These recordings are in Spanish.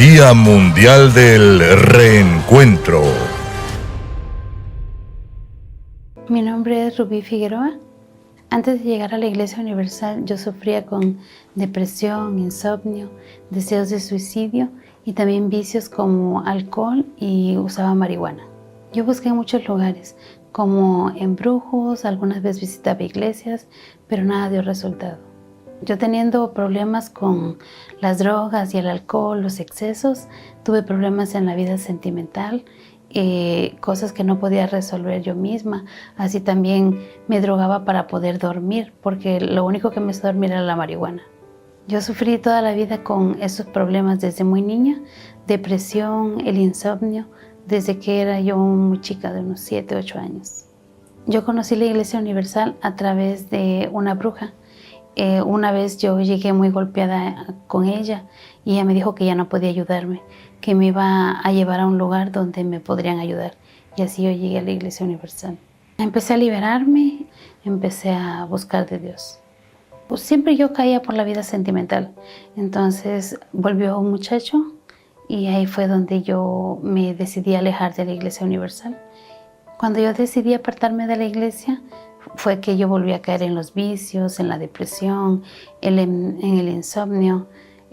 Día Mundial del Reencuentro. Mi nombre es Rubí Figueroa. Antes de llegar a la Iglesia Universal, yo sufría con depresión, insomnio, deseos de suicidio y también vicios como alcohol y usaba marihuana. Yo busqué en muchos lugares, como en brujos, algunas veces visitaba iglesias, pero nada dio resultado. Yo teniendo problemas con las drogas y el alcohol, los excesos, tuve problemas en la vida sentimental, cosas que no podía resolver yo misma. Así también me drogaba para poder dormir, porque lo único que me hacía dormir era la marihuana. Yo sufrí toda la vida con esos problemas desde muy niña, depresión, el insomnio, desde que era yo muy chica, de unos 7, 8 años. Yo conocí la Iglesia Universal a través de una bruja. Una vez yo llegué muy golpeada con ella y ella me dijo que ya no podía ayudarme, que me iba a llevar a un lugar donde me podrían ayudar. Y así yo llegué a la Iglesia Universal. Empecé a liberarme, empecé a buscar de Dios. Pues siempre yo caía por la vida sentimental. Entonces volvió un muchacho y ahí fue donde yo me decidí alejar de la Iglesia Universal. Cuando yo decidí apartarme de la iglesia, fue que yo volví a caer en los vicios, en la depresión, en el insomnio,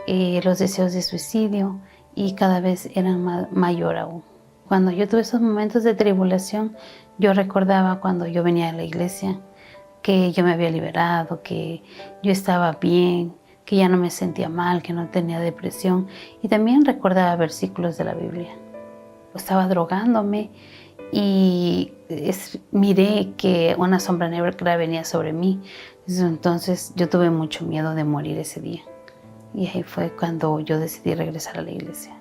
los deseos de suicidio, y cada vez eran mayor aún. Cuando yo tuve esos momentos de tribulación, yo recordaba cuando yo venía a la iglesia que yo me había liberado, que yo estaba bien, que ya no me sentía mal, que no tenía depresión, y también recordaba versículos de la Biblia. Estaba drogándome y miré que una sombra negra venía sobre mí. Entonces yo tuve mucho miedo de morir ese día. Y ahí fue cuando yo decidí regresar a la iglesia.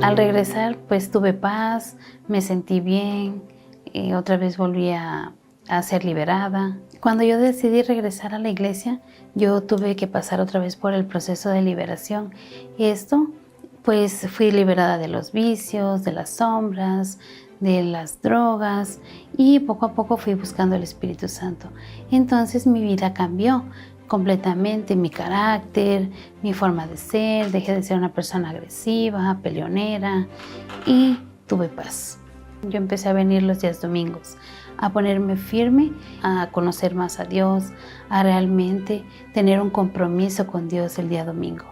Al regresar, pues tuve paz, me sentí bien, y otra vez volví a ser liberada. Cuando yo decidí regresar a la iglesia, yo tuve que pasar otra vez por el proceso de liberación. Y esto, pues fui liberada de los vicios, de las sombras, de las drogas, y poco a poco fui buscando el Espíritu Santo. Entonces mi vida cambió completamente, mi carácter, mi forma de ser. Dejé de ser una persona agresiva, peleonera, y tuve paz. Yo empecé a venir los días domingos, a ponerme firme, a conocer más a Dios, a realmente tener un compromiso con Dios el día domingo.